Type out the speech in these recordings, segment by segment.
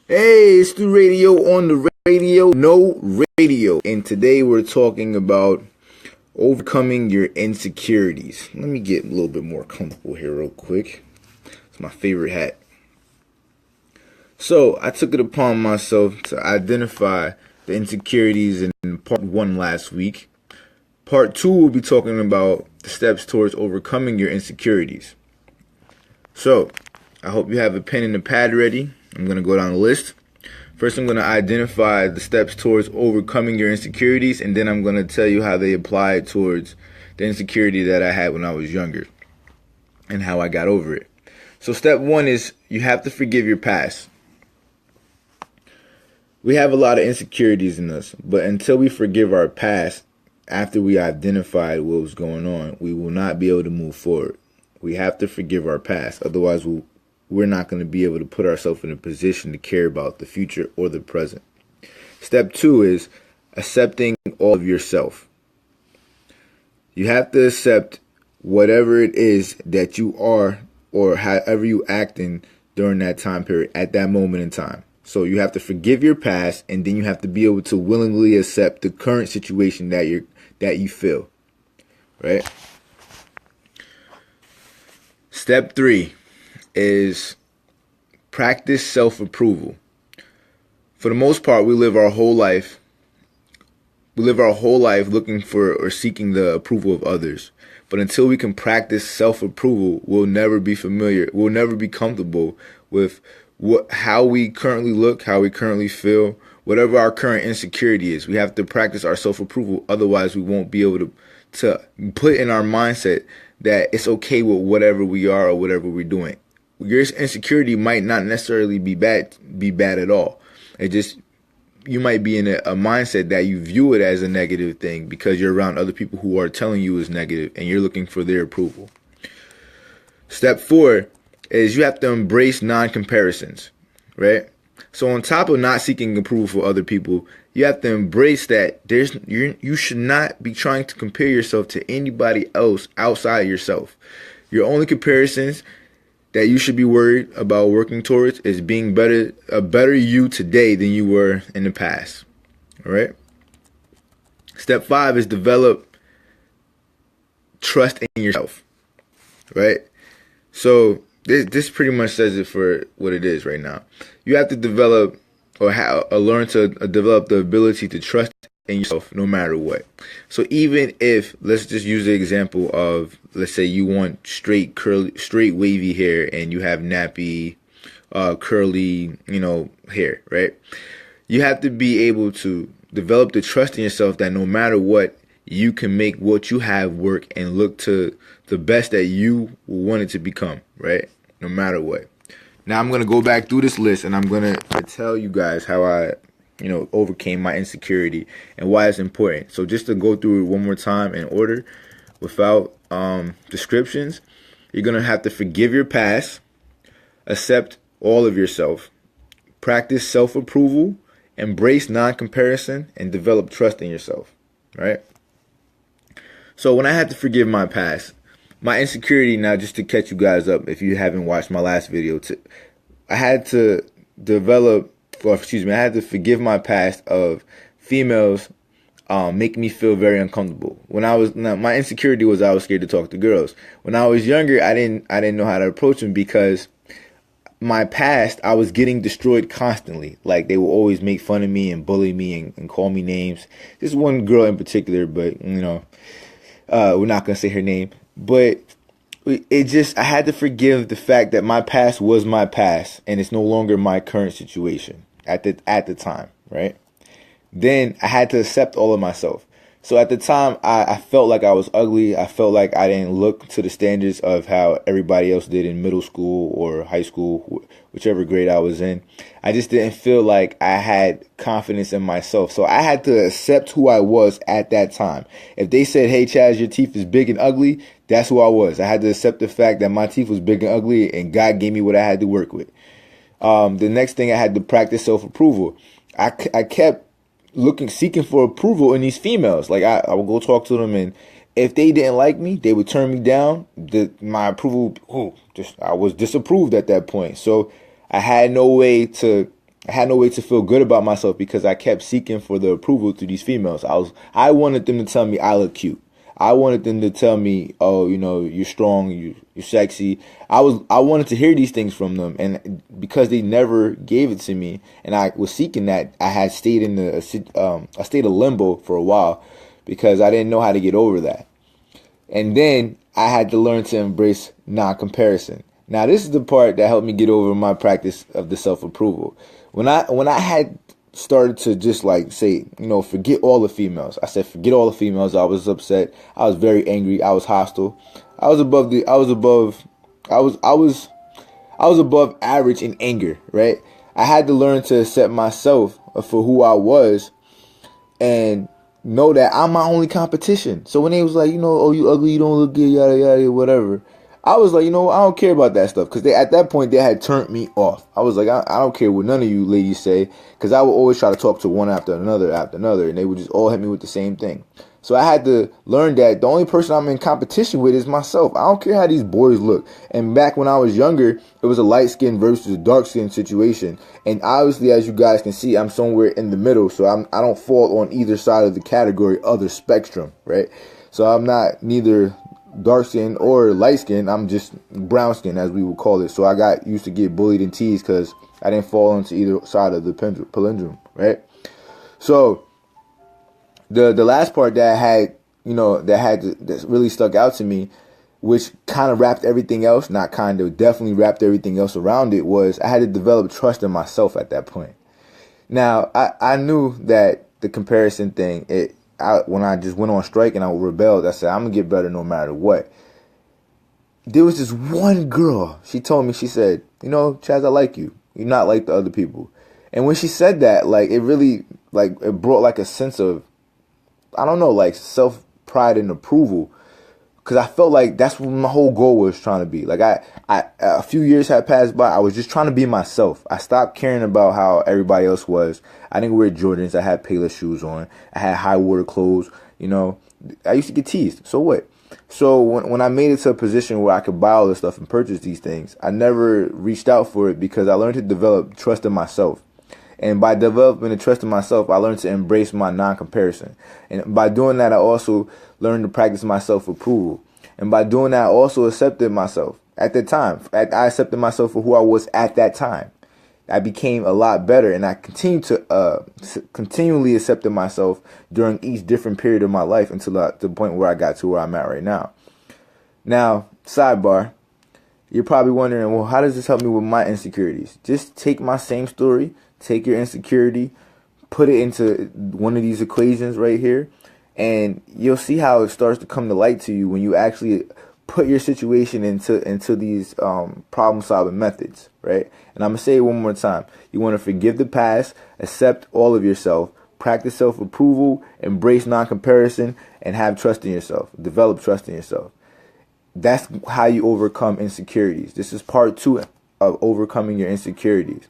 Hey, it's the radio on the radio, no radio. And today we're talking about overcoming your insecurities. Let me get a little bit more comfortable here real quick. It's my favorite hat. So I took it upon myself to identify the insecurities in part one last week. Part two, we'll be talking about the steps towards overcoming your insecurities. So I hope you have a pen and a pad ready. I'm going to go down the list. First, I'm going to identify the steps towards overcoming your insecurities, and then I'm going to tell you how they apply towards the insecurity that I had when I was younger and how I got over it. So step one is you have to forgive your past. We have a lot of insecurities in us, but until we forgive our past, after we identified what was going on, we will not be able to move forward. We have to forgive our past, otherwise we're not going to be able to put ourselves in a position to care about the future or the present. Step two is accepting all of yourself. You have to accept whatever it is that you are or however you acting during that time period at that moment in time. So you have to forgive your past, and then you have to be able to willingly accept the current situation that you feel. Right? Step three is practice self-approval. For the most part, we live our whole life looking for or seeking the approval of others. But until we can practice self-approval, we'll never be comfortable with how we currently look, how we currently feel, whatever our current insecurity is. We have to practice our self-approval, otherwise we won't be able to put in our mindset that it's okay with whatever we are or whatever we're doing. Your insecurity might not necessarily be bad at all. You might be in a mindset that you view it as a negative thing because you're around other people who are telling you it's negative and you're looking for their approval. Step four is you have to embrace non-comparisons, right? So on top of not seeking approval for other people, you have to embrace that you should not be trying to compare yourself to anybody else outside yourself. Your only comparisons that you should be worried about working towards is being a better you today than you were in the past. All right. Step five is develop trust in yourself. Right. So this pretty much says it for what it is right now. You have to develop or learn to develop the ability to trust in yourself no matter what. So even if, let's just use the example of, let's say you want straight wavy hair and you have nappy curly hair, right? You have to be able to develop the trust in yourself that no matter what, you can make what you have work and look to the best that you want it to become, right? No matter what. Now I'm going to go back through this list and I'm going to tell you guys how I overcame my insecurity and why it's important. So just to go through it one more time in order without descriptions, you're going to have to forgive your past, accept all of yourself, practice self-approval, embrace non-comparison, and develop trust in yourself, right? So when I had to forgive my past, my insecurity, now just to catch you guys up if you haven't watched my last video, I had to forgive my past of females make me feel very uncomfortable. My insecurity was I was scared to talk to girls. When I was younger, I didn't know how to approach them because my past, I was getting destroyed constantly. Like they would always make fun of me and bully me and call me names. This one girl in particular, but we're not gonna say her name. But I had to forgive the fact that my past was my past and it's no longer my current situation at the time, right? Then I had to accept all of myself. So at the time, I felt like I was ugly. I felt like I didn't look to the standards of how everybody else did in middle school or high school, whichever grade I was in. I just didn't feel like I had confidence in myself. So I had to accept who I was at that time. If they said, hey, Chaz, your teeth is big and ugly, that's who I was. I had to accept the fact that my teeth was big and ugly and God gave me what I had to work with. The next thing, I had to practice self-approval. I kept seeking for approval in these females. Like I would go talk to them, and if they didn't like me, they would turn me down. My approval, I was disapproved at that point. So I had no way to I had no way to feel good about myself because I kept seeking for the approval through these females. I wanted them to tell me I look cute. I wanted them to tell me, oh, you know, you're strong, you're sexy. I wanted to hear these things from them, and because they never gave it to me, and I was seeking that, I had stayed in a state of limbo for a while because I didn't know how to get over that. And then I had to learn to embrace non-comparison. Now, this is the part that helped me get over my practice of the self-approval. When I had started to just like say, you know, forget all the females. I said, forget all the females. I was upset. I was very angry. I was hostile. I was above average in anger, right? I had to learn to accept myself for who I was and know that I'm my only competition. So when they was like, you know, oh, you ugly, you don't look good, yada, yada, whatever, I was like, you know, I don't care about that stuff. Because at that point, they had turned me off. I was like, I don't care what none of you ladies say. Because I would always try to talk to one after another. And they would just all hit me with the same thing. So I had to learn that the only person I'm in competition with is myself. I don't care how these boys look. And back when I was younger, it was a light skin versus a dark skin situation. And obviously, as you guys can see, I'm somewhere in the middle. So I don't fall on either side of the category, other spectrum, right? So I'm not neither dark skin or light skin. I'm just brown skin, as we would call it. So I got used to get bullied and teased because I didn't fall into either side of the palindrome, right? So the last part that I had, you know, that really stuck out to me, which kind of wrapped everything else, not kind of, definitely wrapped everything else around it, was I had to develop trust in myself at that point. Now, I knew that the comparison thing, when I just went on strike and I rebelled, I said, I'm going to get better no matter what. There was this one girl, she told me, she said, you know, Chaz, I like you. You're not like the other people. And when she said that, like, it really, like, it brought like a sense of, I don't know, like self-pride and approval. Because I felt like that's what my whole goal was trying to be. Like, a few years had passed by. I was just trying to be myself. I stopped caring about how everybody else was. I didn't wear Jordans. I had Payless shoes on. I had high water clothes. You know, I used to get teased. So what? So when I made it to a position where I could buy all this stuff and purchase these things, I never reached out for it because I learned to develop trust in myself. And by developing the trust in myself, I learned to embrace my non-comparison. And by doing that, I also learned to practice my self-approval. And by doing that, I also accepted myself at the time. I accepted myself for who I was at that time. I became a lot better, and I continually accepted myself during each different period of my life until the point where I got to where I'm at right now. Now, sidebar, you're probably wondering, well, how does this help me with my insecurities? Just take my same story, take your insecurity, put it into one of these equations right here, and you'll see how it starts to come to light to you when you actually put your situation into these problem-solving methods, right? And I'm going to say it one more time. You want to forgive the past, accept all of yourself, practice self-approval, embrace non-comparison, and have trust in yourself. Develop trust in yourself. That's how you overcome insecurities. This is part 2 of overcoming your insecurities.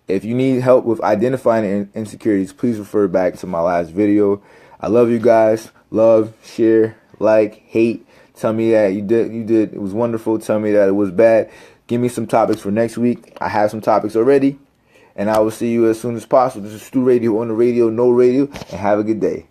If you need help with identifying insecurities, please refer back to my last video. I love you guys. Love, share, like, hate. Tell me that you did. It was wonderful. Tell me that it was bad. Give me some topics for next week. I have some topics already. And I will see you as soon as possible. This is Stu Radio on the radio, no radio. And have a good day.